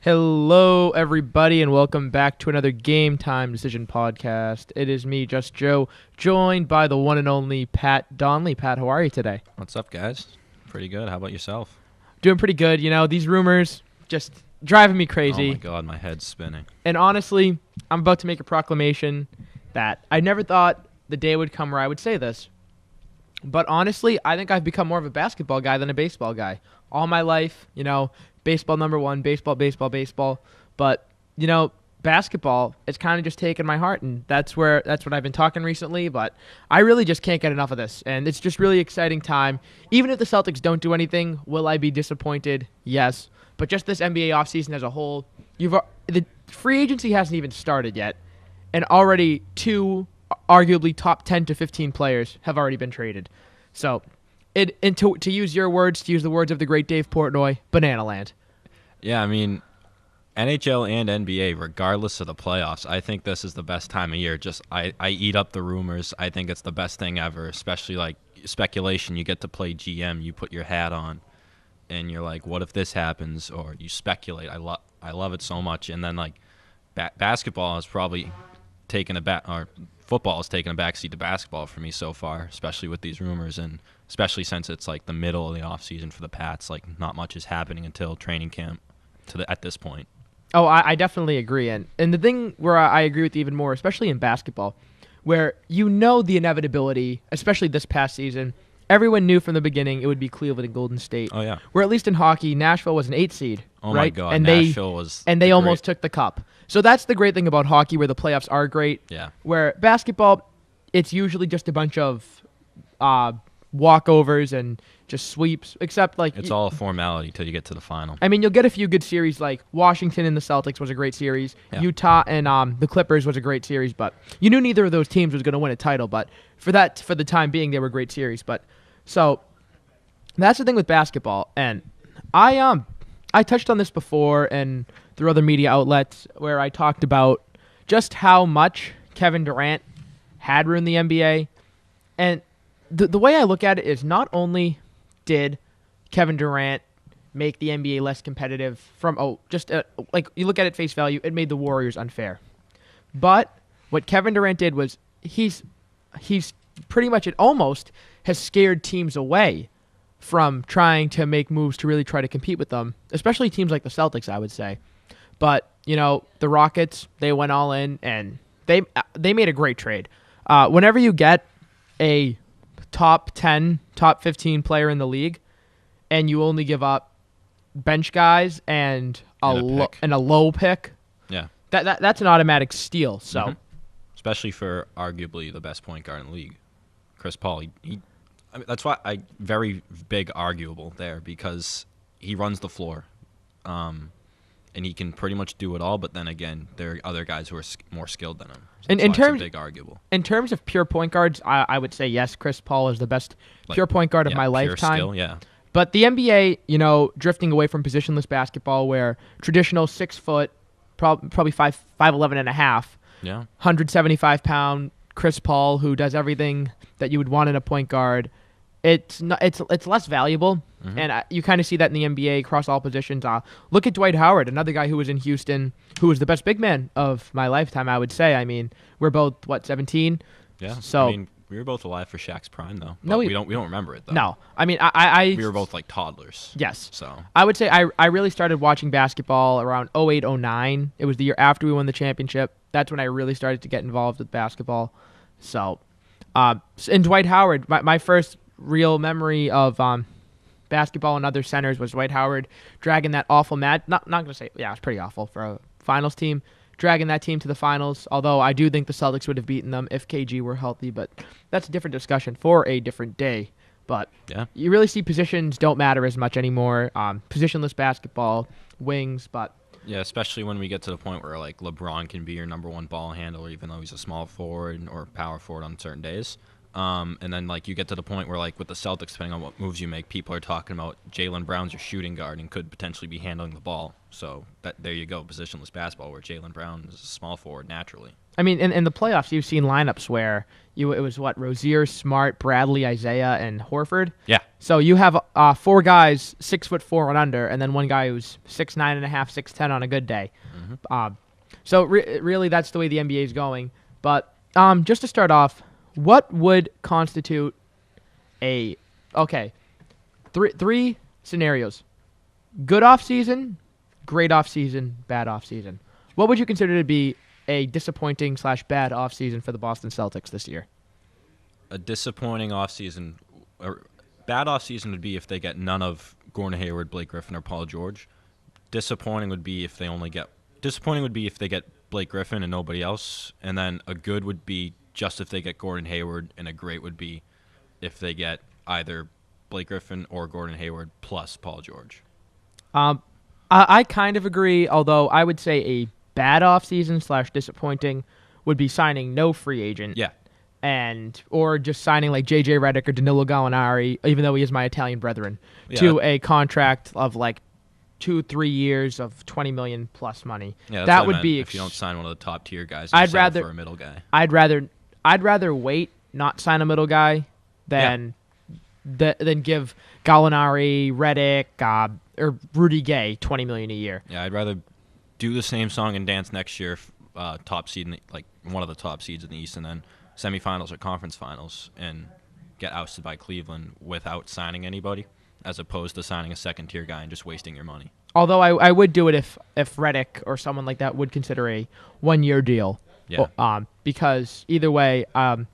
Hello, everybody, and welcome back to another Game Time Decision podcast. It is me, Just Joe, joined by the one and only Pat Donnelly. Pat, how are you today? What's up, guys? Pretty good. How about yourself? Doing pretty good. You know, these rumors just driving me crazy. Oh, my God. My head's spinning. And honestly, I'm about to make a proclamation that I never thought the day would come where I would say this. But honestly, I think I've become more of a basketball guy than a baseball guy. All my life, you know, baseball number one, baseball. But, you know, basketball, it's kind of just taken my heart, and that's what I've been talking recently. But I really just can't get enough of this, and it's just really exciting time. Even if the Celtics don't do anything, will I be disappointed? Yes. But just this NBA offseason as a whole, the free agency hasn't even started yet, and already two arguably top 10 to 15 players have already been traded. So, to use your words, to use the words of the great Dave Portnoy, banana land. Yeah, I mean, NHL and NBA, regardless of the playoffs, I think this is the best time of year. I eat up the rumors. I think it's the best thing ever, especially like speculation. You get to play GM, you put your hat on, and you're like, what if this happens? Or you speculate. I love it so much. And then like basketball has probably taken football has taken a backseat to basketball for me so far, especially with these rumors, and especially since it's like the middle of the offseason for the Pats. Like, not much is happening until training camp at this point. Oh, I definitely agree. And the thing where I agree with you even more, especially in basketball, where you know the inevitability, especially this past season, everyone knew from the beginning it would be Cleveland and Golden State. Oh, yeah. Where at least in hockey, Nashville was an 8 seed. Oh, right? my God. And they almost took the cup. So that's the great thing about hockey, where the playoffs are great. Yeah. Where basketball, it's usually just a bunch of walkovers and just sweeps, except like it's all a formality till you get to the final. I mean, you'll get a few good series, like Washington and the Celtics was a great series. Yeah. Utah and the Clippers was a great series, but you knew neither of those teams was going to win a title. But for the time being, they were great series. But so that's the thing with basketball, and I touched on this before and through other media outlets where I talked about just how much Kevin Durant had ruined the NBA, and the way I look at it is not only did Kevin Durant make the NBA less competitive like you look at it face value, it made the Warriors unfair. But what Kevin Durant did was he's pretty much, it almost has scared teams away from trying to make moves to really try to compete with them, especially teams like the Celtics, I would say. But, you know, the Rockets, they went all in, and they made a great trade. Whenever you get a top 10, top 15 player in the league, and you only give up bench guys and a low pick, yeah, that's an automatic steal. So, especially for arguably the best point guard in the league, Chris Paul. I mean, that's why very big arguable there, because he runs the floor, and he can pretty much do it all. But then again, there are other guys who are more skilled than him. So it's big arguable. In terms of pure point guards, I would say yes, Chris Paul is the best pure point guard of my lifetime. Skill, yeah. But the NBA, you know, drifting away from positionless basketball, where traditional 6 foot, probably 5'11" and a half, 175-pound Chris Paul, who does everything that you would want in a point guard, it's less valuable. And you kind of see that in the NBA across all positions. Look at Dwight Howard, another guy who was in Houston, who was the best big man of my lifetime, I would say. I mean, we're both 17. Yeah. So I mean, we were both alive for Shaq's prime, though. No, we don't remember it though. No, I mean, I we were both like toddlers. Yes. So I would say I really started watching basketball around 08, 09. It was the year after we won the championship. That's when I really started to get involved with basketball. So, and Dwight Howard, my first real memory of basketball and other centers was Dwight Howard dragging that awful not going to say, yeah, it was pretty awful for a finals team, dragging that team to the finals, although I do think the Celtics would have beaten them if KG were healthy, but that's a different discussion for a different day. But yeah, you really see positions don't matter as much anymore. Positionless basketball, wings, but yeah, especially when we get to the point where like LeBron can be your number one ball handler, even though he's a small forward or power forward on certain days. And then like you get to the point where like with the Celtics, depending on what moves you make, people are talking about Jaylen Brown's your shooting guard and could potentially be handling the ball. So there you go, positionless basketball, where Jaylen Brown is a small forward naturally. I mean, in the playoffs, you've seen lineups where it was Rozier, Smart, Bradley, Isaiah, and Horford. Yeah. So you have 4 guys 6'4" and under, and then one guy who's 6'9.5", 6'10" on a good day. So really, that's the way the NBA is going. But just to start off, what would constitute three scenarios: good off season, great off season, bad off season? What would you consider to be a disappointing / bad off season for the Boston Celtics this year? A disappointing off season, or bad off season would be if they get none of Gordon Hayward, Blake Griffin, or Paul George. Disappointing would be if they get Blake Griffin and nobody else, and then a good would be just if they get Gordon Hayward, and a great would be if they get either Blake Griffin or Gordon Hayward plus Paul George. I kind of agree, although I would say a bad offseason / disappointing would be signing no free agent. Yeah. Or just signing like J.J. Redick or Danilo Gallinari, even though he is my Italian brethren, to a contract of like 2-3 years of $20 million plus money. Yeah, that would be if you don't sign one of the top tier guys. I'd rather for a middle guy. I'd rather wait, not sign a middle guy than give Gallinari, Redick, or Rudy Gay $20 million a year. Yeah, I'd rather do the same song and dance next year, top seed, like one of the top seeds in the East, and then semifinals or conference finals, and get ousted by Cleveland without signing anybody, as opposed to signing a second-tier guy and just wasting your money. Although I would do it if Redick or someone like that would consider a one-year deal. Yeah. Because either way, the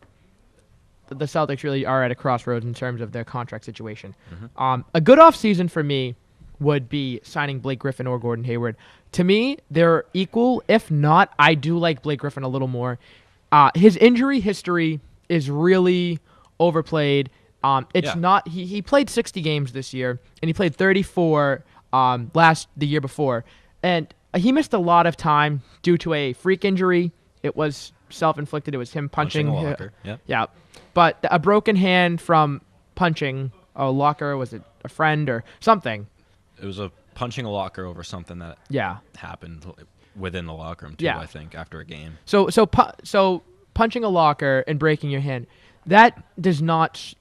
Celtics really are at a crossroads in terms of their contract situation. A good offseason for me would be signing Blake Griffin or Gordon Hayward. To me, they're equal. If not, I do like Blake Griffin a little more. His injury history is really overplayed. He played 60 games this year, and he played 34 the year before. And he missed a lot of time due to a freak injury. It was self-inflicted. It was him punching a locker. Yeah. But a broken hand from punching a locker, was it a friend or something? It was punching a locker over something that happened within the locker room too, I think, after a game. So punching a locker and breaking your hand, that's not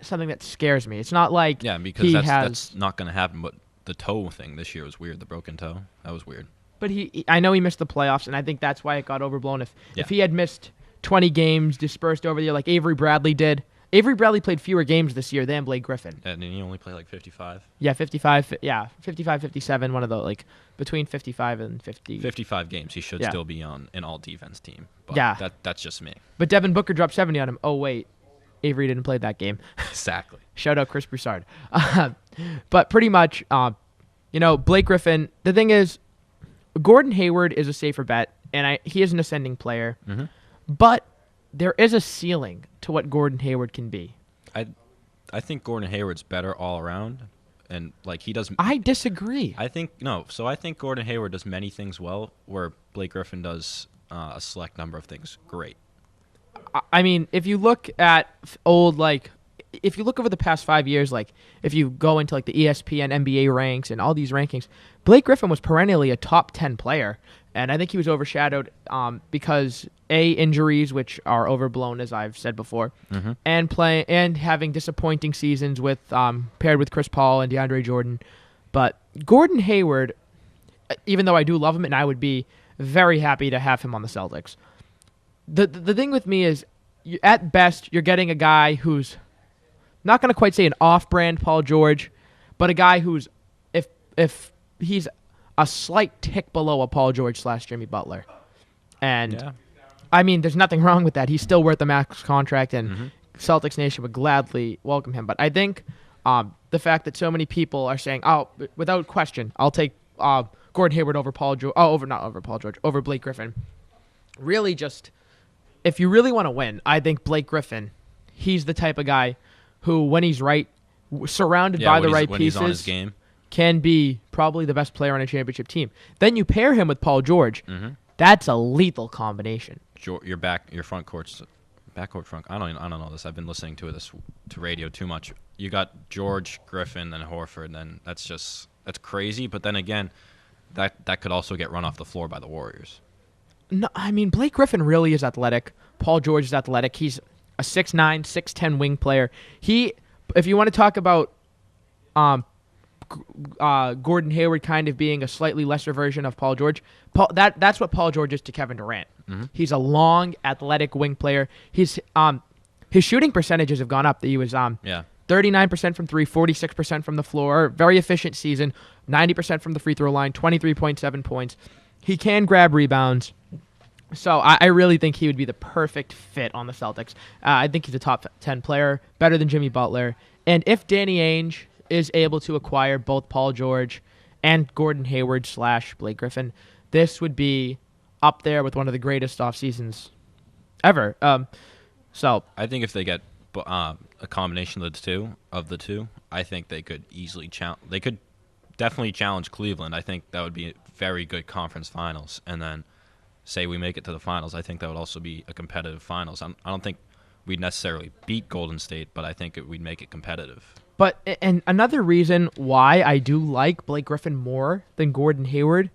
something that scares me. It's not like because that's not going to happen. But the toe thing this year was weird. The broken toe, that was weird. But I know he missed the playoffs, and I think that's why it got overblown. If he had missed 20 games dispersed over the year like Avery Bradley did. Avery Bradley played fewer games this year than Blake Griffin. And he only played like 55? Yeah, 55. Yeah, 55, 57, one of the, like, between 55 and 50. 55 games. He should still be on an all-defense team. But that's just me. But Devin Booker dropped 70 on him. Oh, wait. Avery didn't play that game. Exactly. Shout out Chris Broussard. But pretty much, Blake Griffin, the thing is, Gordon Hayward is a safer bet, and he is an ascending player. But there is a ceiling to what Gordon Hayward can be. I think Gordon Hayward's better all around, and like he does. I disagree. I think Gordon Hayward does many things well, where Blake Griffin does a select number of things great. I mean, if you look at if you look over the past 5 years, like if you go into like the ESPN NBA ranks and all these rankings, Blake Griffin was perennially a top 10 player. And I think he was overshadowed because injuries, which are overblown, as I've said before, and having disappointing seasons with paired with Chris Paul and DeAndre Jordan. But Gordon Hayward, even though I do love him, and I would be very happy to have him on the Celtics. The thing with me is, at best, you're getting a guy who's not going to quite say an off-brand Paul George, but a guy who's if he's a slight tick below a Paul George / Jimmy Butler. And, I mean, there's nothing wrong with that. He's still worth the max contract, and Celtics Nation would gladly welcome him. But I think the fact that so many people are saying, without question, I'll take Gordon Hayward over over Blake Griffin. Really just, if you really want to win, I think Blake Griffin, he's the type of guy who, when he's right, surrounded by the right pieces, he's on his game, can be probably the best player on a championship team. Then you pair him with Paul George. That's a lethal combination. Your front court's backcourt front. I don't know this. I've been listening to radio too much. You got George, Griffin, then Horford. Then that's crazy. But then again, that could also get run off the floor by the Warriors. No, I mean Blake Griffin really is athletic. Paul George is athletic. He's a 6'9", 6'10" wing player. if you want to talk about Gordon Hayward kind of being a slightly lesser version of Paul George, that's what Paul George is to Kevin Durant. Mm-hmm. He's a long, athletic wing player. His shooting percentages have gone up. He was 39% from three, 46% from the floor. Very efficient season. 90% from the free throw line. 23.7 points. He can grab rebounds. So I really think he would be the perfect fit on the Celtics. I think he's a top 10 player, better than Jimmy Butler. And if Danny Ainge is able to acquire both Paul George and Gordon Hayward / Blake Griffin, this would be up there with one of the greatest off seasons ever. So I think if they get a combination of the two, I think they could easily They could definitely challenge Cleveland. I think that would be a very good conference finals, and then say we make it to the finals. I think that would also be a competitive finals. I don't think we'd necessarily beat Golden State, but I think we'd make it competitive. But and another reason why I do like Blake Griffin more than Gordon Hayward,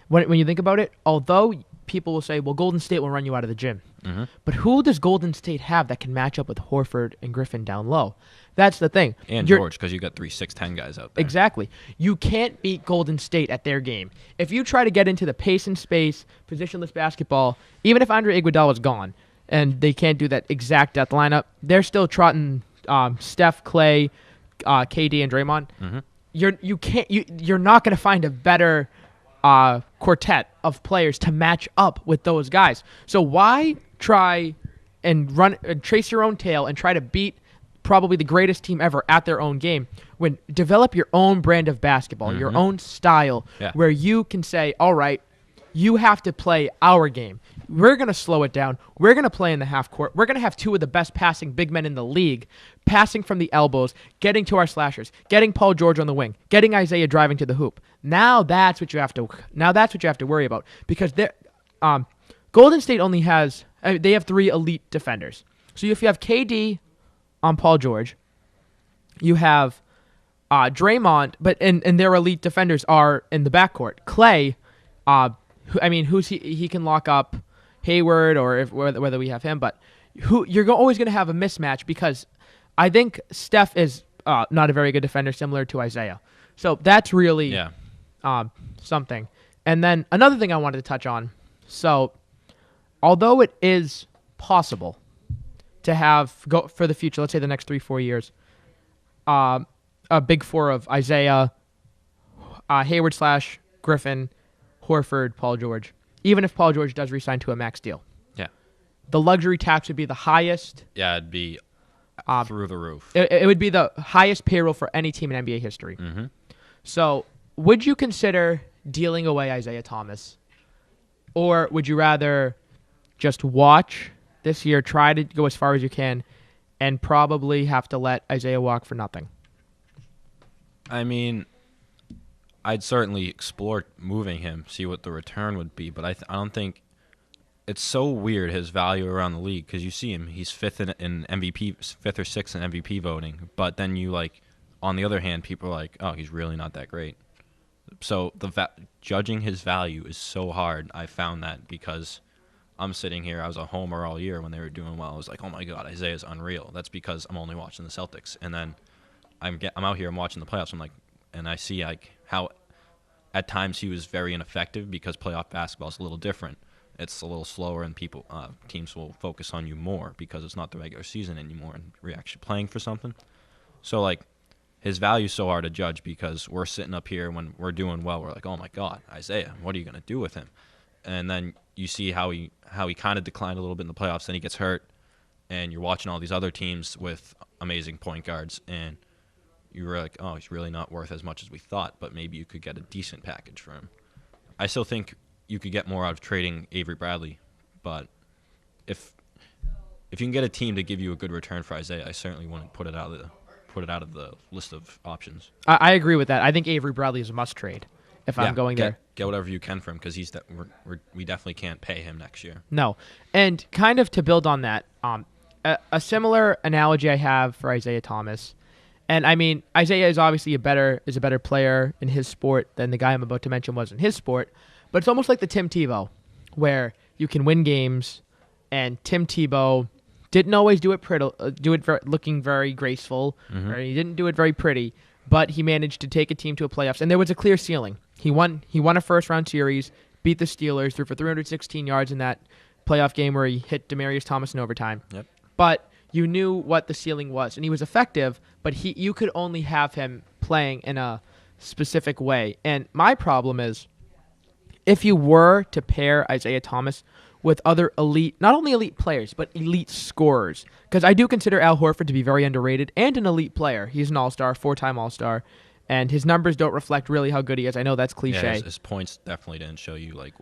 when you think about it, although people will say, well, Golden State will run you out of the gym. Mm-hmm. But who does Golden State have that can match up with Horford and Griffin down low? That's the thing. And George, because you got 3 6'10" guys out there. Exactly. You can't beat Golden State at their game. If you try to get into the pace and space, positionless basketball, even if Andre Iguodala is gone and they can't do that exact death lineup, they're still trotting Steph, Clay, KD, and Draymond. Mm-hmm. You're not going to find a better quartet of players to match up with those guys. So why try and run and trace your own tail and try to beat probably the greatest team ever at their own game when develop your own brand of basketball, mm-hmm. your own style, where you can say, all right, you have to play our game. We're going to slow it down. We're going to play in the half court. We're going to have 2 of the best passing big men in the league, passing from the elbows, getting to our slashers, getting Paul George on the wing, getting Isaiah driving to the hoop. Now that's what you have to worry about, because Golden State only has they have 3 elite defenders. So if you have KD on Paul George, you have Draymond, but and their elite defenders are in the backcourt. Clay, who's he can lock up Hayward or whether we have him, but you're always going to have a mismatch because I think Steph is not a very good defender, similar to Isaiah. So that's really something. And then another thing I wanted to touch on. So although it is possible to go for the future, let's say the next 3-4 years, a big 4 of Isaiah, Hayward / Griffin, Horford, Paul George. Even if Paul George does resign to a max deal. Yeah. The luxury tax would be the highest. Yeah, it'd be through the roof. It would be the highest payroll for any team in NBA history. Mm-hmm. So would you consider dealing away Isaiah Thomas? Or would you rather just watch this year, try to go as far as you can, and probably have to let Isaiah walk for nothing? I mean, I'd certainly explore moving him, see what the return would be, but I don't think it's so weird, his value around the league, because you see him, he's 5th in MVP, 5th or 6th in MVP voting, but then on the other hand, people are like, oh, he's really not that great. So judging his value is so hard. I found that because I'm sitting here, I was a homer all year when they were doing well. I was like, oh my God, Isaiah's unreal. That's because I'm only watching the Celtics. And then I'm out here, I'm watching the playoffs. I'm like, and I see how at times he was very ineffective because playoff basketball is a little different. It's a little slower, and teams will focus on you more because it's not the regular season anymore, and you're actually playing for something. So his value is so hard to judge because we're sitting up here when we're doing well. We're like, oh my God, Isaiah, what are you going to do with him? And then you see how he kind of declined a little bit in the playoffs. Then he gets hurt, and you're watching all these other teams with amazing point guards, and you were like, oh, he's really not worth as much as we thought, but maybe you could get a decent package for him. I still think you could get more out of trading Avery Bradley, but if you can get a team to give you a good return for Isaiah, I certainly wouldn't put it out of the list of options. I agree with that. I think Avery Bradley is a must trade if I'm going there. Get whatever you can for him because we definitely can't pay him next year. No, and kind of to build on that, a similar analogy I have for Isaiah Thomas. And I mean, Isaiah is obviously a better player in his sport than the guy I'm about to mention was in his sport. But it's almost like the Tim Tebow, where you can win games, and Tim Tebow Didn't always do it pretty, looking very graceful. Or he didn't do it very pretty, but he managed to take a team to a playoffs, and there was a clear ceiling. He won a first-round series, beat the Steelers, threw for 316 yards in that playoff game where he hit Demaryius Thomas in overtime. Yep. But you knew what the ceiling was, and he was effective, but you could only have him playing in a specific way. And my problem is, if you were to pair Isaiah Thomas with other elite, not only elite players, but elite scorers, because I do consider Al Horford to be very underrated and an elite player. He's an all-star, 4-time all-star, and his numbers don't reflect really how good he is. I know that's cliche. Yeah, his points definitely didn't show you like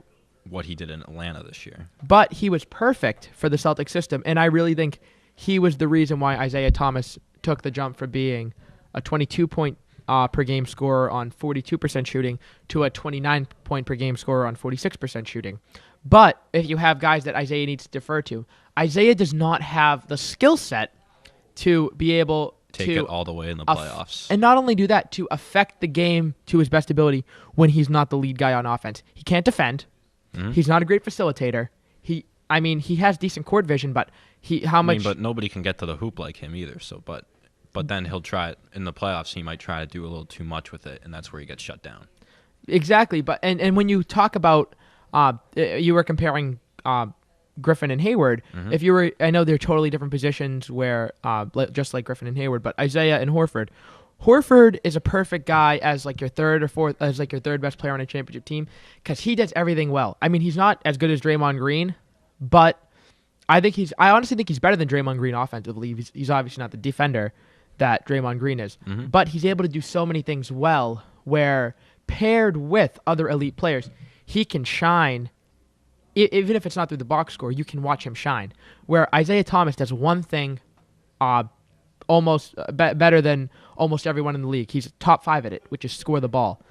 what he did in Atlanta this year. But he was perfect for the Celtics system, and I really think he was the reason why Isaiah Thomas took the jump from being a 22-point per game scorer on 42% shooting to a 29-point per game scorer on 46% shooting. But if you have guys that Isaiah needs to defer to, Isaiah does not have the skill set to be able Take it all the way in the playoffs. And not only do that, to affect the game to his best ability when he's not the lead guy on offense. He can't defend. He's not a great facilitator. He has decent court vision, but but nobody can get to the hoop like him either. So, but then he'll try it in the playoffs. He might try to do a little too much with it, and that's where he gets shut down. Exactly. But and when you talk about, you were comparing Griffin and Hayward. I know they're totally different positions where, just like Griffin and Hayward, but Isaiah and Horford. Horford is a perfect guy as like your third best player on a championship team because he does everything well. I mean, he's not as good as Draymond Green, but I honestly think he's better than Draymond Green offensively. He's obviously not the defender that Draymond Green is, but he's able to do so many things well where paired with other elite players, he can shine. Even if it's not through the box score, you can watch him shine. Where Isaiah Thomas does one thing almost better than almost everyone in the league. He's top 5 at it, which is score the ball.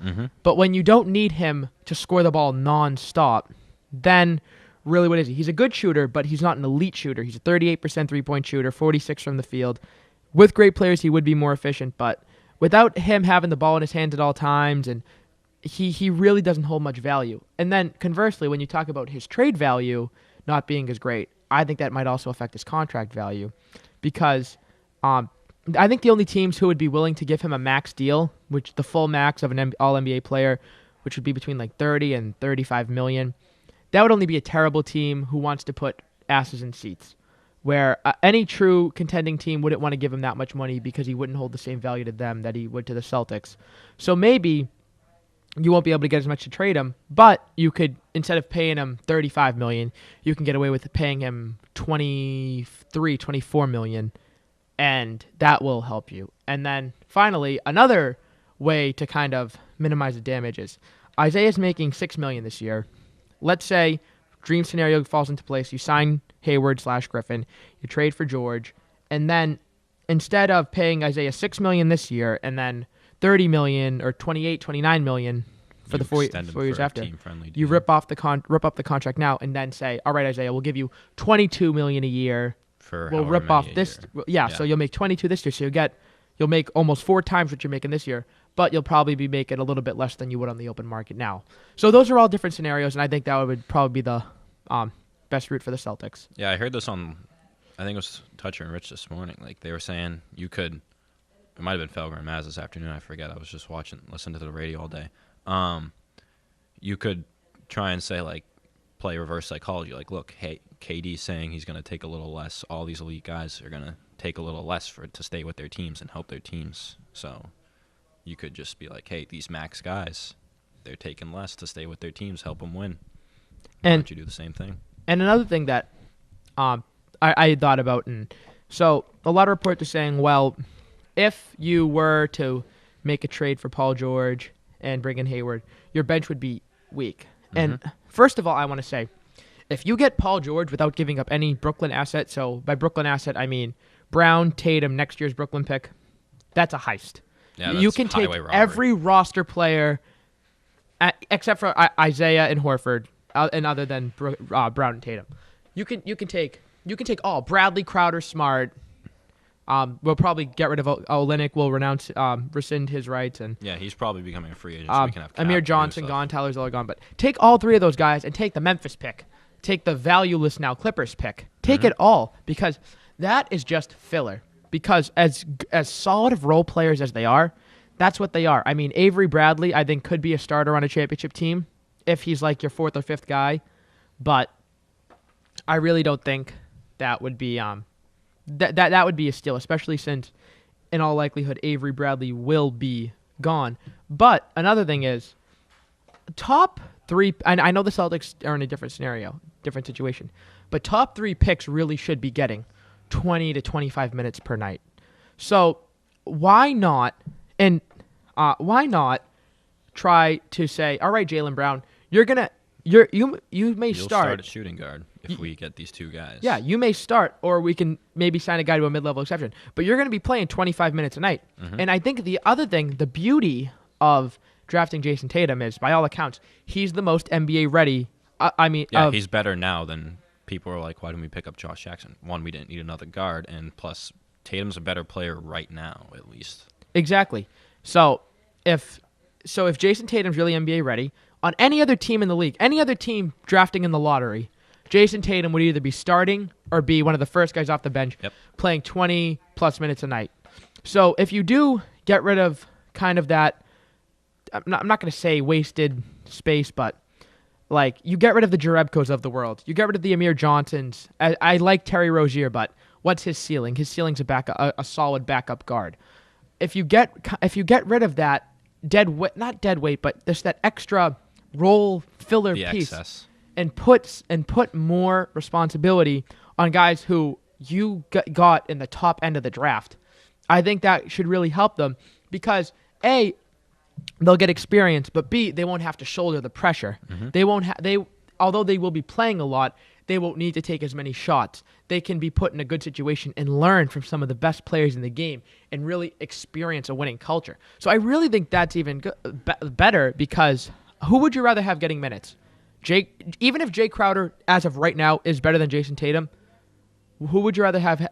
But when you don't need him to score the ball nonstop, then really what is he? He's a good shooter, but he's not an elite shooter. He's a 38% three-point shooter, 46 from the field. With great players, he would be more efficient, but without him having the ball in his hands at all times, and he really doesn't hold much value. And then conversely, when you talk about his trade value not being as great, I think that might also affect his contract value because I think the only teams who would be willing to give him a max deal, which the full max of an All-NBA player, which would be between like 30 and 35 million, that would only be a terrible team who wants to put asses in seats, where any true contending team wouldn't want to give him that much money because he wouldn't hold the same value to them that he would to the Celtics. So maybe you won't be able to get as much to trade him, but you could, instead of paying him $35 million, you can get away with paying him $24 million, and that will help you. And then finally, another way to kind of minimize the damage is Isaiah's making $6 million this year. Let's say dream scenario falls into place. You sign Hayward/Griffin, you trade for George, and then instead of paying Isaiah $6 million this year and then $30 million or $29 million for the 4 years after, you rip up the contract now and then say, all right, Isaiah, we'll give you $22 million a year. We'll rip off this. Yeah, so you'll make 22 this year. So you'll make almost 4 times what you're making this year, but you'll probably be making a little bit less than you would on the open market now. So those are all different scenarios, and I think that would probably be the best route for the Celtics. Yeah, I heard this on, I think it was Toucher and Rich this morning. Like they were saying you could, it might have been Felger and Maz this afternoon. I forget. I was just listening to the radio all day. You could try and say like, play reverse psychology. Like, look, hey, KD's saying he's going to take a little less. All these elite guys are going to take a little less to stay with their teams and help their teams. So you could just be like, hey, these max guys, they're taking less to stay with their teams, help them win. Why don't you do the same thing? And another thing that I had thought about, and so a lot of reports are saying, well, if you were to make a trade for Paul George and bring in Hayward, your bench would be weak. And first of all, I want to say, if you get Paul George without giving up any Brooklyn asset, so by Brooklyn asset, I mean Brown, Tatum, next year's Brooklyn pick, that's a heist. Yeah, you can take every roster player, except for Isaiah and Horford, and other than Brown and Tatum. You can take all. Bradley, Crowder, Smart. We'll probably get rid of Olynyk. We'll rescind his rights, and yeah, he's probably becoming a free agent. So we can have Amir Johnson gone, Tyler Zeller gone. But take all 3 of those guys and take the Memphis pick, take the valueless now Clippers pick, take it all, because that is just filler. Because as solid of role players as they are, that's what they are. I mean, Avery Bradley, I think, could be a starter on a championship team if he's like your fourth or fifth guy. But I really don't think that would be that would be a steal, especially since, in all likelihood, Avery Bradley will be gone. But another thing is, top three, and I know the Celtics are in a different scenario, different situation, but top three picks really should be getting 20 to 25 minutes per night. So why not try to say, all right, Jaylen Brown, you may You'll start at shooting guard if we get these two guys. Yeah, you may start, or we can maybe sign a guy to a mid-level exception. But you're going to be playing 25 minutes a night. Mm-hmm. And I think the other thing, the beauty of drafting Jason Tatum is, by all accounts, he's the most NBA ready. He's better now than people are like, why didn't we pick up Josh Jackson? One, we didn't need another guard, and plus, Tatum's a better player right now, at least. Exactly. So if Jason Tatum's really NBA ready, on any other team in the league, any other team drafting in the lottery, Jason Tatum would either be starting or be one of the first guys off the bench, playing 20-plus minutes a night. So if you do get rid of kind of that, I'm not going to say wasted space, but like you get rid of the Jerebkos of the world. You get rid of the Amir Johnsons. I like Terry Rozier, but what's his ceiling? His ceiling's a solid backup guard. If you get rid of that not dead weight, but just that extra role filler piece, excess. and put more responsibility on guys who you got in the top end of the draft, I think that should really help them because A, they'll get experience, but B, they won't have to shoulder the pressure. Mm-hmm. Although they will be playing a lot, they won't need to take as many shots. They can be put in a good situation and learn from some of the best players in the game and really experience a winning culture. So I really think that's even better because who would you rather have getting minutes? Even if Jay Crowder, as of right now, is better than Jason Tatum, who would you rather have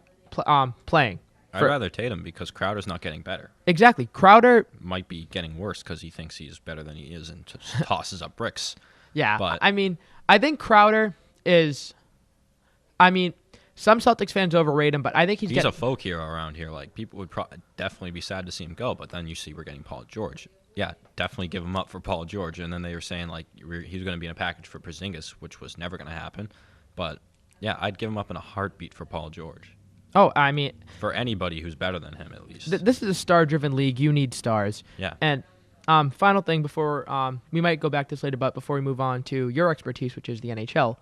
playing? I'd rather Tatum because Crowder's not getting better. Exactly. Crowder might be getting worse because he thinks he's better than he is and just tosses up bricks. Yeah. But I mean, I think Crowder is... some Celtics fans overrate him, but I think he's a folk hero around here. Like, people would definitely be sad to see him go, but then you see we're getting Paul George. Yeah, definitely give him up for Paul George. And then they were saying, like, he's going to be in a package for Porzingis, which was never going to happen. But, yeah, I'd give him up in a heartbeat for Paul George. Oh, I mean... for anybody who's better than him, at least. This is a star-driven league. You need stars. Yeah. And final thing before... we might go back to this later, but before we move on to your expertise, which is the NHL,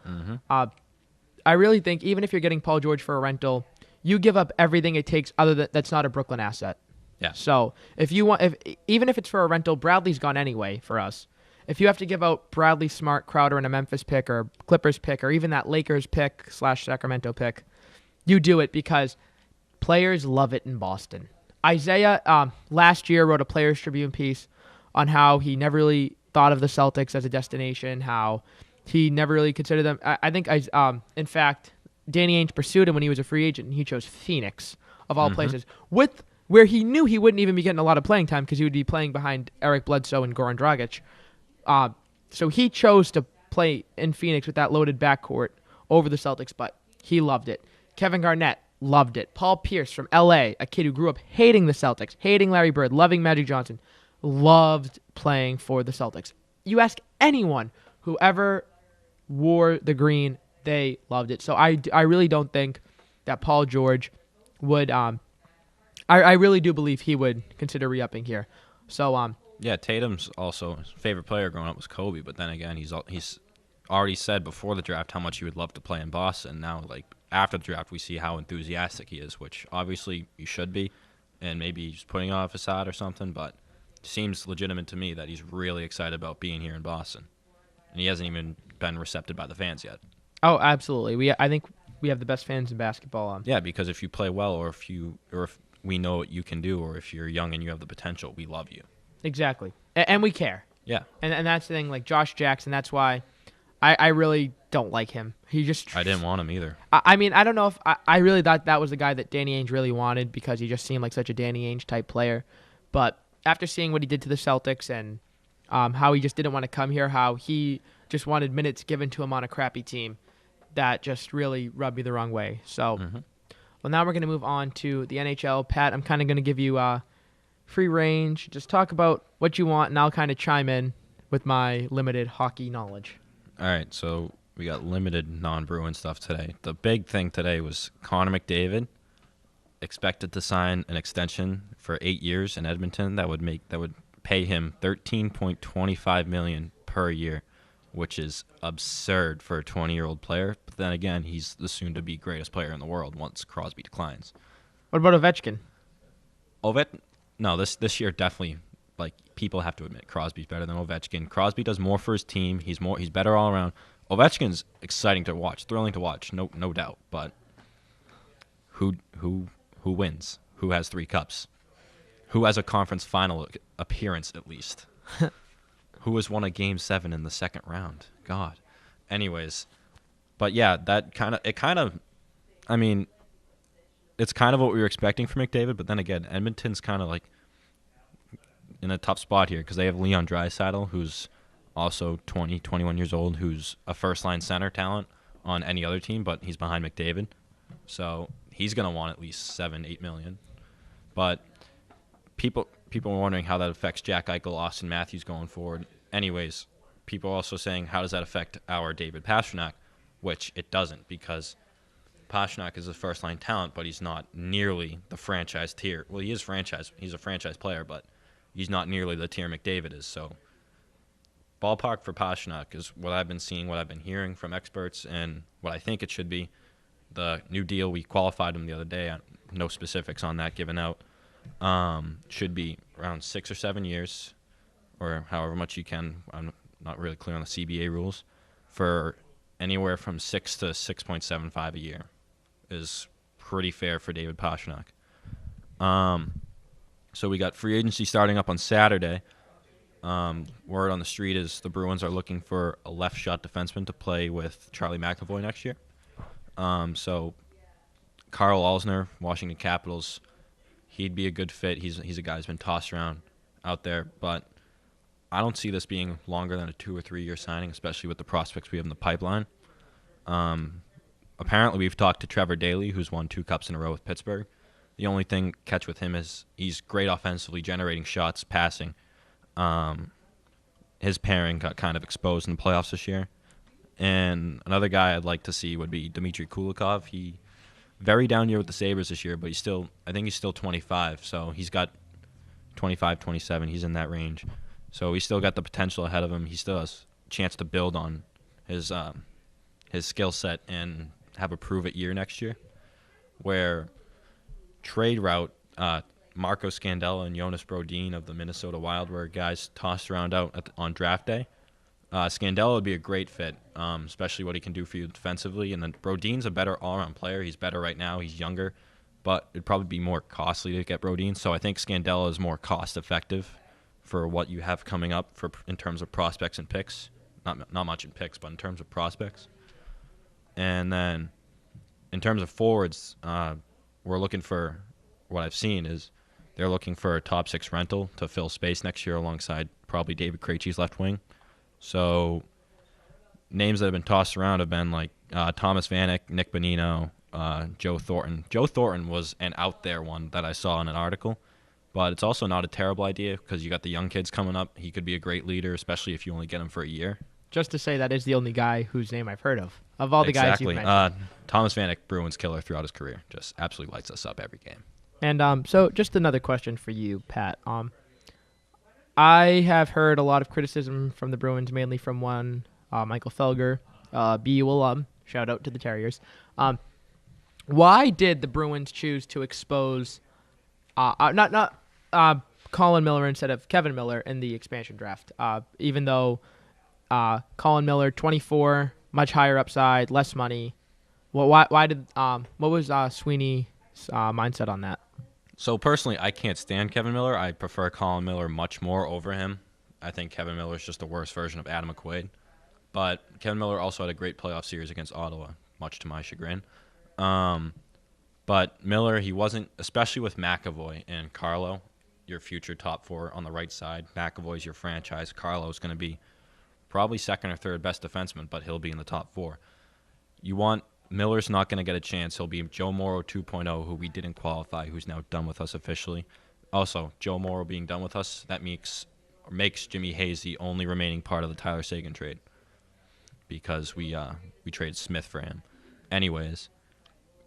I really think even if you're getting Paul George for a rental, you give up everything it takes that's not a Brooklyn asset. Yeah. So even if it's for a rental, Bradley's gone anyway for us. If you have to give out Bradley, Smart, Crowder, and a Memphis pick or Clippers pick or even that Lakers pick / Sacramento pick, you do it because players love it in Boston. Isaiah last year wrote a Players Tribune piece on how he never really thought of the Celtics as a destination, how he never really considered them. I think, in fact, Danny Ainge pursued him when he was a free agent, and he chose Phoenix, of all places, where he knew he wouldn't even be getting a lot of playing time because he would be playing behind Eric Bledsoe and Goran Dragic. So he chose to play in Phoenix with that loaded backcourt over the Celtics, but he loved it. Kevin Garnett loved it. Paul Pierce from L.A., a kid who grew up hating the Celtics, hating Larry Bird, loving Magic Johnson, loved playing for the Celtics. You ask anyone who ever wore the green, they loved it. So I really don't think that Paul George would... I really do believe he would consider re-upping here. So yeah, Tatum's also his favorite player growing up was Kobe, but then again, he's already said before the draft how much he would love to play in Boston. Now, like after the draft, we see how enthusiastic he is, which obviously you should be, and maybe he's putting on a facade or something, but it seems legitimate to me that he's really excited about being here in Boston, and he hasn't even been recepted by the fans yet. Oh, absolutely. I think we have the best fans in basketball. Yeah, because if you play well, or if we know what you can do, or if you're young and you have the potential, we love you. Exactly. And we care. Yeah. And that's the thing, like Josh Jackson, that's why I really don't like him. I didn't want him either. I mean, I don't know if I really thought that was the guy that Danny Ainge really wanted because he just seemed like such a Danny Ainge type player. But after seeing what he did to the Celtics and how he just didn't want to come here, how he just wanted minutes given to him on a crappy team, that just really rubbed me the wrong way. So Well, now we're going to move on to the NHL. Pat, I'm kind of going to give you free range. Just talk about what you want, and I'll kind of chime in with my limited hockey knowledge. All right, so we got limited non-Bruin stuff today. The big thing today was Connor McDavid expected to sign an extension for 8 years in Edmonton that would pay him $13.25 million per year, which is absurd for a 20-year-old player. But then again, he's the soon-to-be greatest player in the world once Crosby declines. What about Ovechkin? No, this year definitely, like, people have to admit Crosby's better than Ovechkin. Crosby does more for his team. He's better all around. Ovechkin's exciting to watch, thrilling to watch, no doubt. But who wins? Who has 3 cups? Who has a conference final appearance at least? Who has won a Game 7 in the second round? God. Anyways, but yeah, it's kind of what we were expecting from McDavid. But then again, Edmonton's kind of like in a tough spot here because they have Leon Draisaitl, who's also 20, 21 years old, who's a first-line center talent on any other team, but he's behind McDavid. So he's going to want at least $7-8 million. But people are wondering how that affects Jack Eichel, Austin Matthews going forward. Anyways, people are also saying, how does that affect our David Pastrnak? Which it doesn't, because Pastrnak is a first-line talent, but he's not nearly the franchise tier. Well, he is franchise. He's a franchise player, but he's not nearly the tier McDavid is. So ballpark for Pastrnak is what I've been seeing, what I've been hearing from experts, and what I think it should be. The new deal, we qualified him the other day. No specifics on that given out. Should be around 6 or 7 years, or however much you can. I'm not really clear on the CBA rules. For anywhere from 6 to 6.75 a year is pretty fair for David Pastrnak. So we got free agency starting up on Saturday. Word on the street is the Bruins are looking for a left shot defenseman to play with Charlie McAvoy next year. So Carl Alsner, Washington Capitals, he'd be a good fit. He's a guy who's been tossed around out there, but I don't see this being longer than a 2 or 3 year signing, especially with the prospects we have in the pipeline. Apparently, we've talked to Trevor Daley, who's won 2 cups in a row with Pittsburgh. The only catch with him is he's great offensively, generating shots, passing. His pairing got kind of exposed in the playoffs this year. And another guy I'd like to see would be Dmitry Kulikov. He very down year with the Sabres this year, but I think he's still 25. So he's got 25, 27. He's in that range. So he's still got the potential ahead of him. He still has a chance to build on his skill set and have a prove-it year next year. Where trade route, Marco Scandella and Jonas Brodin of the Minnesota Wild were guys tossed around out on draft day. Scandella would be a great fit, especially what he can do for you defensively. And then Brodin's a better all-around player. He's better right now. He's younger, but it'd probably be more costly to get Brodin. So I think Scandella is more cost-effective for what you have coming up in terms of prospects and picks. Not much in picks, but in terms of prospects. And then in terms of forwards, we're looking for, what I've seen is they're looking for a top 6 rental to fill space next year alongside probably David Krejci's left wing. So names that have been tossed around have been like Thomas Vanek, Nick Bonino, Joe Thornton. Joe Thornton was an out there one that I saw in an article, but it's also not a terrible idea because you got the young kids coming up. He could be a great leader, especially if you only get him for a year. Just to say, that is the only guy whose name I've heard of all the guys you've mentioned. Thomas Vanek, Bruins killer throughout his career, just absolutely lights us up every game. And so just another question for you, Pat. I have heard a lot of criticism from the Bruins, mainly from one Michael Felger, BU alum. Shout out to the Terriers. Why did the Bruins choose to expose not Colin Miller instead of Kevin Miller in the expansion draft? Even though Colin Miller, 24, much higher upside, less money. Well, why did what was Sweeney's mindset on that? So personally, I can't stand Kevin Miller. I prefer Colin Miller much more over him. I think Kevin Miller is just a worse version of Adam McQuaid. But Kevin Miller also had a great playoff series against Ottawa, much to my chagrin. But Miller, he wasn't, especially with McAvoy and Carlo, your future top 4 on the right side. McAvoy's your franchise. Carlo's going to be probably second or third best defenseman, but he'll be in the top 4. You want Miller's not going to get a chance. He'll be Joe Morrow 2.0, who we didn't qualify, who's now done with us officially. Also, Joe Morrow being done with us, that makes Jimmy Hayes the only remaining part of the Tyler Seguin trade because we traded Smith for him. Anyways,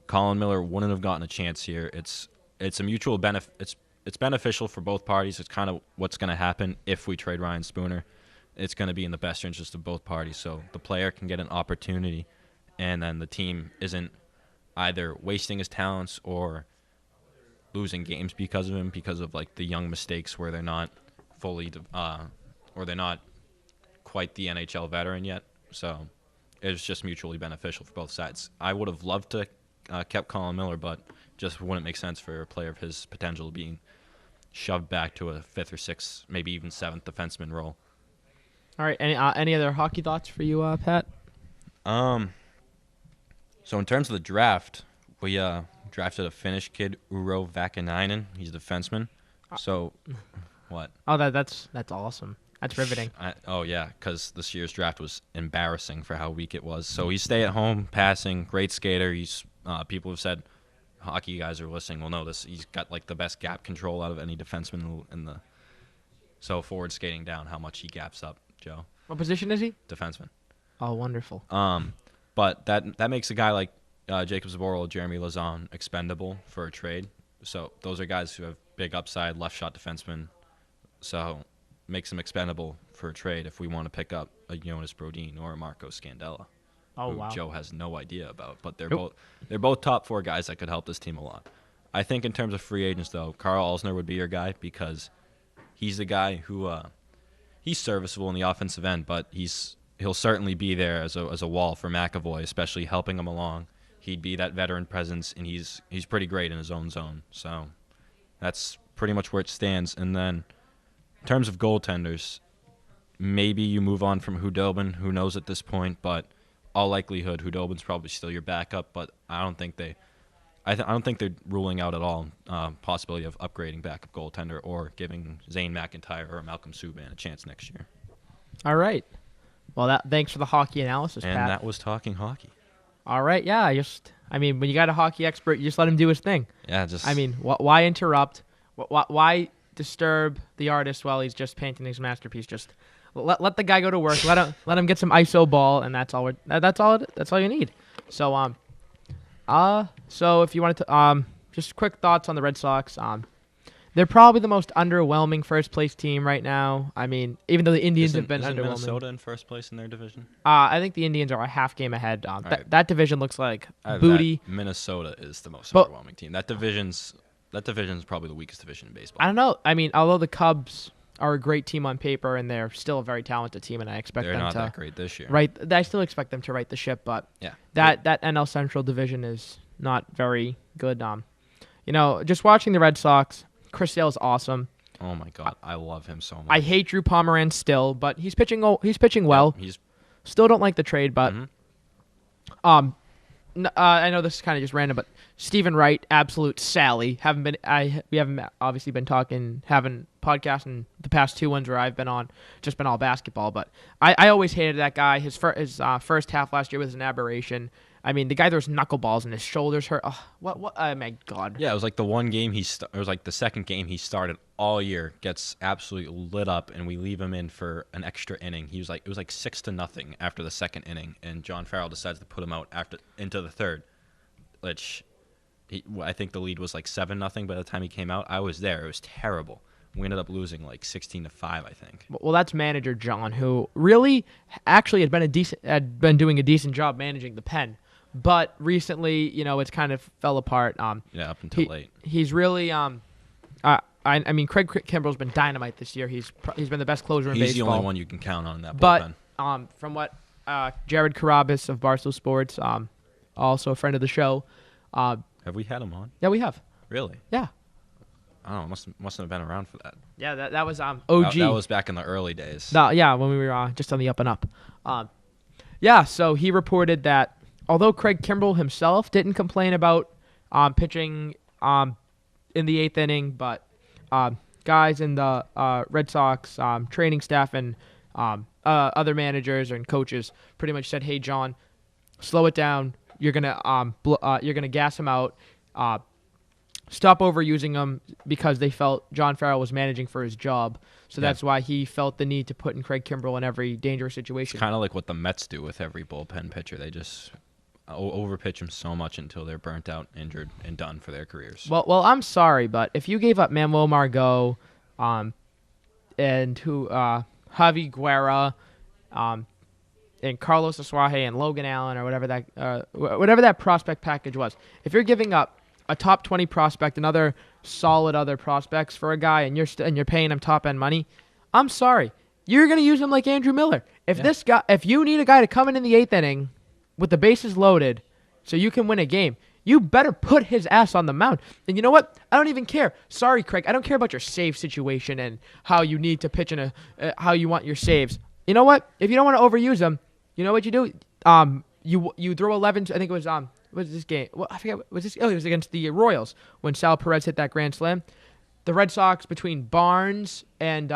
Colin Miller wouldn't have gotten a chance here. It's a mutual benefit. It's beneficial for both parties. It's kind of what's going to happen if we trade Ryan Spooner. It's going to be in the best interest of both parties. So the player can get an opportunity, and then the team isn't either wasting his talents or losing games because of him, because of like the young mistakes where they're not fully or they're not quite the NHL veteran yet. So it's just mutually beneficial for both sides. I would have loved to kept Colin Miller, but just wouldn't make sense for a player of his potential being shoved back to a 5th or 6th, maybe even 7th defenseman role. All right. Any other hockey thoughts for you, Pat? So in terms of the draft, we drafted a Finnish kid, Uro Vakanainen. He's a defenseman. So, what? Oh, that's awesome. That's riveting. Because this year's draft was embarrassing for how weak it was. So he's stay-at-home passing, great skater. He's people have said, hockey guys are listening will know this. He's got like the best gap control out of any defenseman in the. So forward skating down, how much he gaps up, Joe. What position is he? Defenseman. Oh, wonderful. But that makes a guy like Jacob Zboril, Jeremy Lauzon expendable for a trade. So those are guys who have big upside, left shot defenseman. So makes them expendable for a trade if we want to pick up a Jonas Brodin or a Marco Scandella. Oh, who wow. Joe has no idea about, but they're both top 4 guys that could help this team a lot. I think in terms of free agents, though, Carl Alsner would be your guy because he's the guy who he's serviceable in the offensive end, but he'll certainly be there as a wall for McAvoy, especially helping him along. He'd be that veteran presence, and he's pretty great in his own zone. So that's pretty much where it stands. And then in terms of goaltenders, maybe you move on from Hudobin. Who knows at this point? But all likelihood, Hudobin's probably still your backup. But I don't think I don't think they're ruling out at all possibility of upgrading backup goaltender or giving Zane McIntyre or Malcolm Subban a chance next year. All right. Well, thanks for the hockey analysis, and Pat. And that was Talking Hockey. All right, yeah. When you got a hockey expert, you just let him do his thing. Yeah, why interrupt? Why disturb the artist while he's just painting his masterpiece? Just let the guy go to work. Let him get some ISO ball, and that's all. That's all you need. So so if you wanted to just quick thoughts on the Red Sox. They're probably the most underwhelming first-place team right now. I mean, even though the Indians have been underwhelming. Isn't Minnesota in first place in their division? I think the Indians are a half game ahead. Right. That division looks like booty. Minnesota is the most underwhelming team. That division's probably the weakest division in baseball. I don't know. I mean, although the Cubs are a great team on paper and they're still a very talented team, and I expect they're them not to that great this year. I still expect them to right the ship, but yeah, that NL Central division is not very good. Just watching the Red Sox. Chris Sale is awesome. Oh my God, I love him so much. I hate Drew Pomeranz still, but he's pitching well. He's still don't like the trade, but I know this is kind of just random, but Stephen Wright, absolute Sally. We haven't obviously been having podcasts in the past 2 ones where I've been on, just been all basketball. But I always hated that guy. His first half last year was an aberration. I mean, the guy throws knuckleballs and his shoulders hurt. Oh, what? Oh my God. Yeah, it was like the one game it was like the second game he started all year, gets absolutely lit up, and we leave him in for an extra inning. It was like 6-0 after the second inning, and John Farrell decides to put him out into the third, which I think the lead was like 7-0 by the time he came out. I was there. It was terrible. We ended up losing like 16-5, I think. Well, that's manager John, who really actually had been doing a decent job managing the pen. But recently, it's kind of fell apart. Up until late. He's really, I mean, Craig Kimbrell's been dynamite this year. He's been the best closer in baseball. He's the only one you can count on in that bullpen. But from what Jared Carabas of Barstool Sports, also a friend of the show. Have we had him on? Yeah, we have. Really? Yeah. I don't know. Mustn't have been around for that. Yeah, that was OG. That was back in the early days. Yeah, when we were just on the up and up. So he reported that although Craig Kimbrell himself didn't complain about pitching in the 8th inning, but guys in the Red Sox training staff and other managers and coaches pretty much said, "Hey, John, slow it down. you're gonna gas him out, stop overusing him because they felt John Farrell was managing for his job. So that's why he felt the need to put in Craig Kimbrell in every dangerous situation. Kind of like what the Mets do with every bullpen pitcher. They just overpitch them so much until they're burnt out, injured, and done for their careers. Well, I'm sorry, but if you gave up Manuel Margot, and Javi Guerra, and Carlos Asuaje and Logan Allen or whatever that prospect package was, if you're giving up a top 20 prospect and other solid other prospects for a guy, and you're paying him top end money, I'm sorry, you're gonna use him like Andrew Miller. If you need a guy to come in the 8th inning with the bases loaded, so you can win a game, you better put his ass on the mound. And you know what? I don't even care. Sorry, Craig. I don't care about your save situation and how you need to pitch how you want your saves. You know what? If you don't want to overuse them, you know what you do? You throw 11. I think it was what was this game? Well, I forget. Was this? Oh, it was against the Royals when Sal Perez hit that grand slam. The Red Sox between Barnes and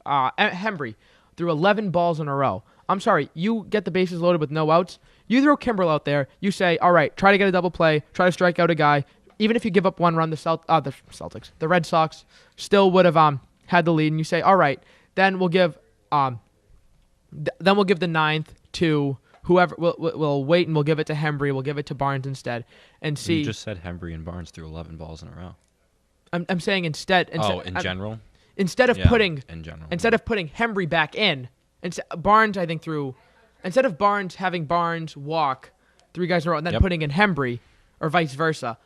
Hembry threw 11 balls in a row. I'm sorry. You get the bases loaded with no outs. You throw Kimbrell out there. You say, all right, try to get a double play. Try to strike out a guy. Even if you give up one run, the Red Sox still would have had the lead. And you say, all right, then we'll give the 9th to whoever. We'll wait and we'll give it to Hembry. We'll give it to Barnes instead, and see. You just said Hembry and Barnes threw 11 balls in a row. I'm saying instead. In general. Instead of putting Hembry back in, Barnes I think threw. Instead of having Barnes walk 3 guys in a row and then putting in Hembry, or vice versa,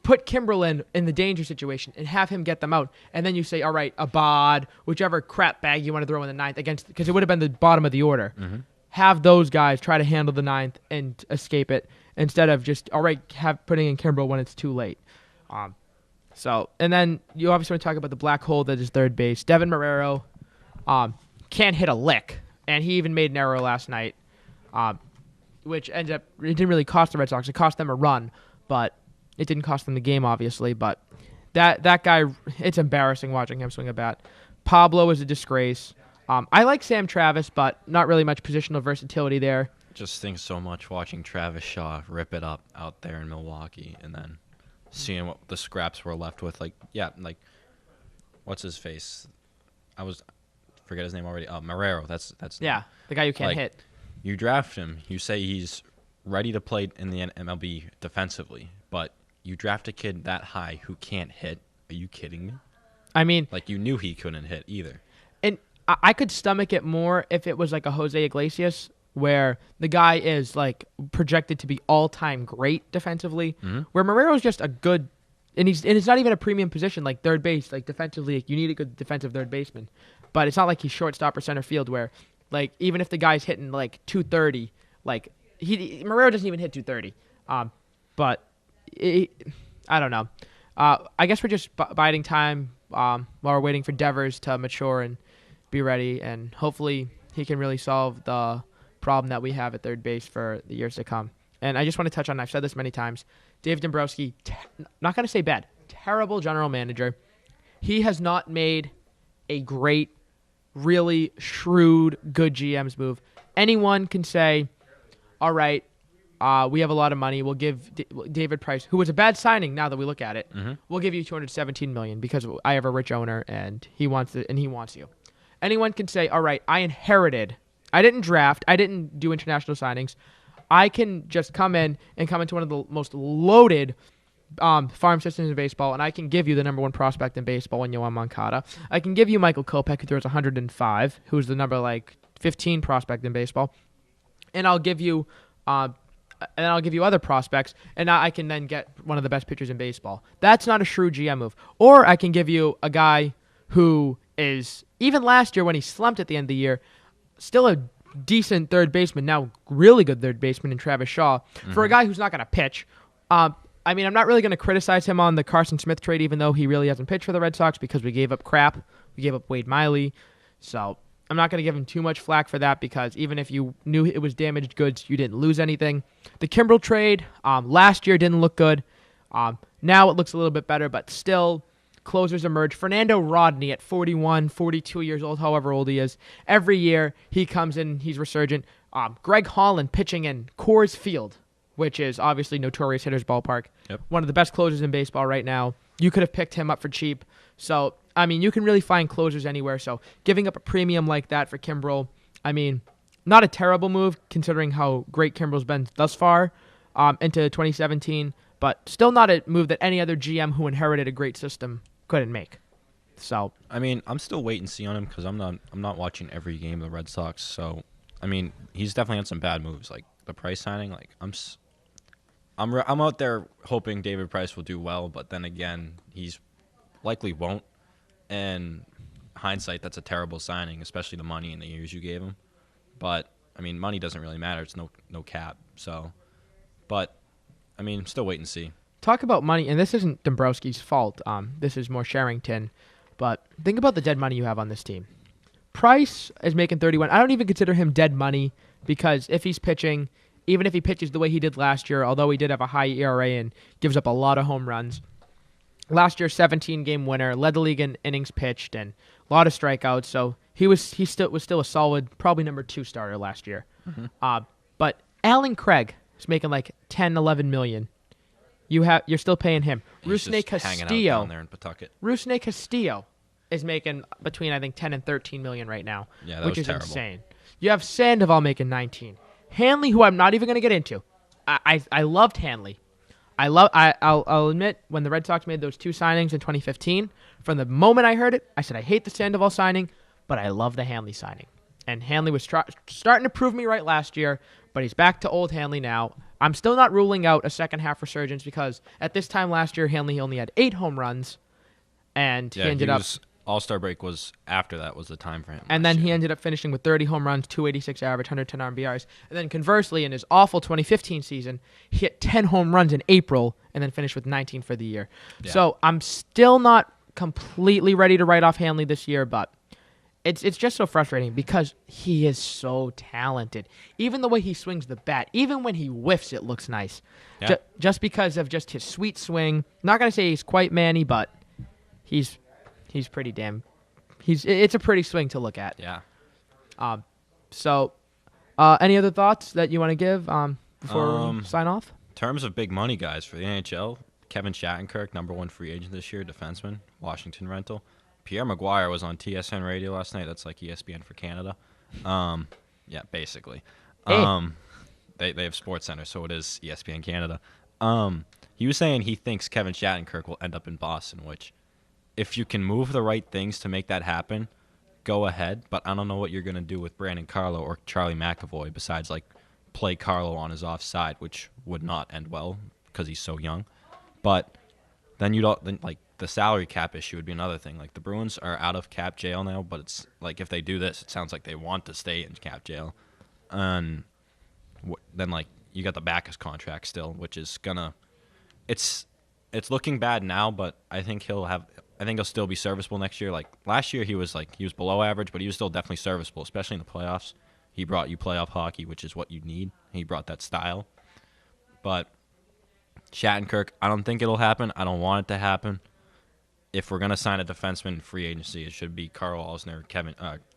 put Kimbrell in the danger situation and have him get them out. And then you say, all right, Abad, whichever crap bag you want to throw in the 9th because it would have been the bottom of the order. Mm-hmm. Have those guys try to handle the 9th and escape it instead of just, all right, putting in Kimbrell when it's too late. And then you obviously want to talk about the black hole that is third base. Devin Marrero can't hit a lick. And he even made an error last night, which it didn't really cost the Red Sox. It cost them a run, but it didn't cost them the game, obviously. But that guy, it's embarrassing watching him swing a bat. Pablo is a disgrace. I like Sam Travis, but not really much positional versatility there. Just think so much watching Travis Shaw rip it up out there in Milwaukee, and then seeing what the scraps were left with. What's his face? Forget his name already. Marrero. That's the guy who can't hit. You draft him. You say he's ready to play in the MLB defensively, but you draft a kid that high who can't hit. Are you kidding me? I mean, you knew he couldn't hit either. And I could stomach it more if it was like a Jose Iglesias, where the guy is projected to be all-time great defensively, where Marrero's just a good. And it's not even a premium position like third base. Defensively, you need a good defensive third baseman. But it's not like he's shortstop or center field where, even if the guy's hitting 230, Marrero doesn't even hit 230. But I don't know. I guess we're just biding time while we're waiting for Devers to mature and be ready, and hopefully he can really solve the problem that we have at third base for the years to come. And I just want to touch on, I've said this many times, Dave Dombrowski, not going to say bad, terrible general manager. He has not made a great, really shrewd, good GM's move. Anyone can say, all right, we have a lot of money. We'll give David Price, who was a bad signing now that we look at it, we'll give you $217 million because I have a rich owner and he wants you. Anyone can say, all right, I didn't draft, I didn't do international signings. I can just come into one of the most loaded farm systems in baseball, and I can give you the number 1 prospect in baseball in Yoan Moncada. I can give you Michael Kopech, who throws 105, who's the number 15 prospect in baseball, and I'll give you other prospects, and I can then get one of the best pitchers in baseball. That's not a shrewd GM move. Or I can give you a guy who is, even last year when he slumped at the end of the year, still a decent third baseman, now really good third baseman in Travis Shaw, for a guy who's not going to pitch. I'm not really going to criticize him on the Carson Smith trade, even though he really hasn't pitched for the Red Sox because we gave up crap. We gave up Wade Miley. So I'm not going to give him too much flack for that because even if you knew it was damaged goods, you didn't lose anything. The Kimbrell trade last year didn't look good. Now it looks a little bit better, but still closers emerge. Fernando Rodney at 41, 42 years old, however old he is. Every year he comes in, he's resurgent. Greg Holland pitching in Coors Field, which is obviously notorious hitter's ballpark. Yep. One of the best closers in baseball right now. You could have picked him up for cheap. So, I mean, you can really find closers anywhere. So giving up a premium like that for Kimbrel, I mean, not a terrible move considering how great Kimbrel's been thus far into 2017, but still not a move that any other GM who inherited a great system couldn't make. So, I mean, I'm still waiting to see on him because I'm not watching every game of the Red Sox. So, I mean, he's definitely had some bad moves, like the Price signing. Like I'm out there hoping David Price will do well, but then again, he's likely won't. And hindsight, that's a terrible signing, especially the money and the years you gave him. But I mean, money doesn't really matter. It's no cap. So, but I mean, still wait and see. Talk about money, and this isn't Dombrowski's fault. This is more Sherrington. But think about the dead money you have on this team. Price is making 31. I don't even consider him dead money because if he's pitching, even if he pitches the way he did last year, although he did have a high ERA and gives up a lot of home runs, last year 17-game winner, led the league in innings pitched and a lot of strikeouts. So he was still a solid, probably number 2 starter last year. Mm-hmm. But Alan Craig is making like 10, 11 million. You're still paying him. Rusney Castillo down there in Pawtucket. Rusney Castillo is making between I think 10 and 13 million right now, which is terrible. Insane. You have Sandoval making 19. Hanley, who I'm not even going to get into. I loved Hanley. I'll admit when the Red Sox made those 2 signings in 2015, from the moment I heard it, I said I hate the Sandoval signing, but I love the Hanley signing. And Hanley was starting to prove me right last year, but he's back to old Hanley now. I'm still not ruling out a second half resurgence because at this time last year, Hanley only had 8 home runs, and he ended up. All-Star break was after that was the time for him. And then he ended up finishing with 30 home runs, 286 average, 110 RBIs. And then conversely, in his awful 2015 season, he hit 10 home runs in April and then finished with 19 for the year. Yeah. So I'm still not completely ready to write off Hanley this year, but it's just so frustrating because he is so talented. Even the way he swings the bat, even when he whiffs, it looks nice. Yeah. Just because of just his sweet swing. Not going to say he's quite Manny, but he's pretty damn. It's a pretty swing to look at. Yeah. So, any other thoughts that you want to give before we sign off? In terms of big money guys for the NHL, Kevin Shattenkirk, #1 free agent this year, defenseman, Washington rental. Pierre Maguire was on TSN radio last night. That's like ESPN for Canada. Yeah, basically. Hey. They have SportsCenter, so it is ESPN Canada. He was saying he thinks Kevin Shattenkirk will end up in Boston, which, if you can move the right things to make that happen, go ahead. But I don't know what you're going to do with Brandon Carlo or Charlie McAvoy besides, like, play Carlo on his offside, which would not end well because he's so young. But then the salary cap issue would be another thing. Like, the Bruins are out of cap jail now, but it's like if they do this, it sounds like they want to stay in cap jail. And then, like, you got the Backus contract still, which is gonna it's looking bad now, but I think he'll still be serviceable next year. Like last year, he was below average, but he was still definitely serviceable, especially in the playoffs. He brought you playoff hockey, which is what you need. He brought that style. But Shattenkirk, I don't think it'll happen. I don't want it to happen. If we're gonna sign a defenseman in free agency, it should be Carl Alsner,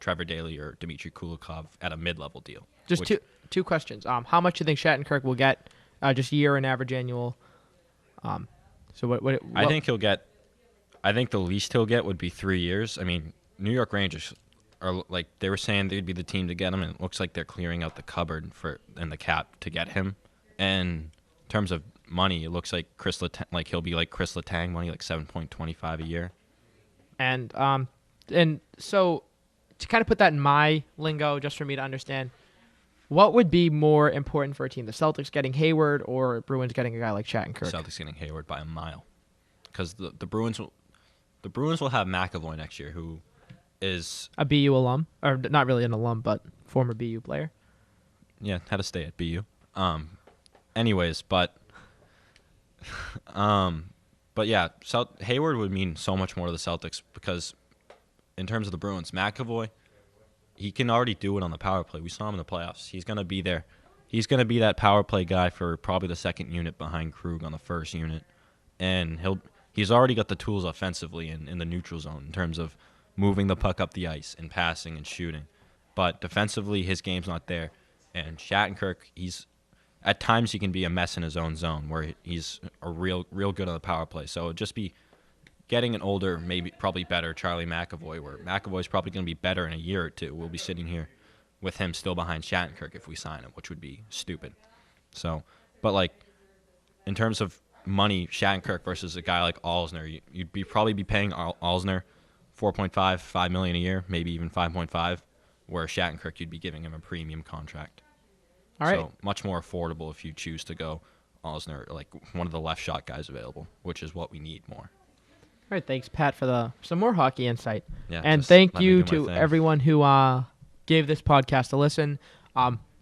Trevor Daley, or Dmitry Kulikov at a mid-level deal. Just two questions. How much do you think Shattenkirk will get? Just year and average annual. So what? I think he'll get. I think the least he'll get would be 3 years. I mean, New York Rangers are like they were saying they'd be the team to get him, and it looks like they're clearing out the cupboard and the cap to get him. And in terms of money, it looks like he'll be like Chris Letang money, like $7.25 a year. And so to kind of put that in my lingo, just for me to understand, what would be more important for a team? The Celtics getting Hayward or Bruins getting a guy like Shattenkirk? Celtics getting Hayward by a mile, because the Bruins will have McAvoy next year, who is a BU alum, or not really an alum, but former BU player. Yeah, had to stay at BU. Anyways, but yeah, Hayward would mean so much more to the Celtics because in terms of the Bruins, McAvoy, he can already do it on the power play. We saw him in the playoffs. He's going to be there. He's going to be that power play guy for probably the second unit behind Krug on the first unit, and He's already got the tools offensively in the neutral zone in terms of moving the puck up the ice and passing and shooting. But defensively, his game's not there. And Shattenkirk, at times he can be a mess in his own zone where he's a real good on the power play. So it'd just be getting an older, probably better Charlie McAvoy, where McAvoy's probably going to be better in a year or two. We'll be sitting here with him still behind Shattenkirk if we sign him, which would be stupid. So, but like in terms of money, Shattenkirk versus a guy like Alzner, you'd probably be paying Alzner $4.5 million a year, maybe even 5.5, where Shattenkirk you'd be giving him a premium contract. All right. So much more affordable if you choose to go Alzner, like one of the left shot guys available, which is what we need more. All right, thanks, Pat, for some more hockey insight. Yeah, and thank you to everyone who gave this podcast a listen.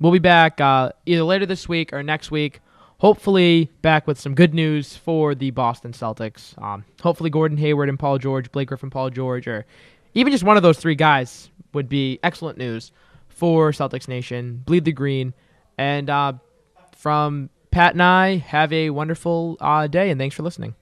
We'll be back either later this week or next week, hopefully back with some good news for the Boston Celtics. Hopefully Gordon Hayward and Paul George, Blake Griffin, Paul George, or even just one of those three guys would be excellent news for Celtics Nation. Bleed the green. And from Pat and I, have a wonderful day, and thanks for listening.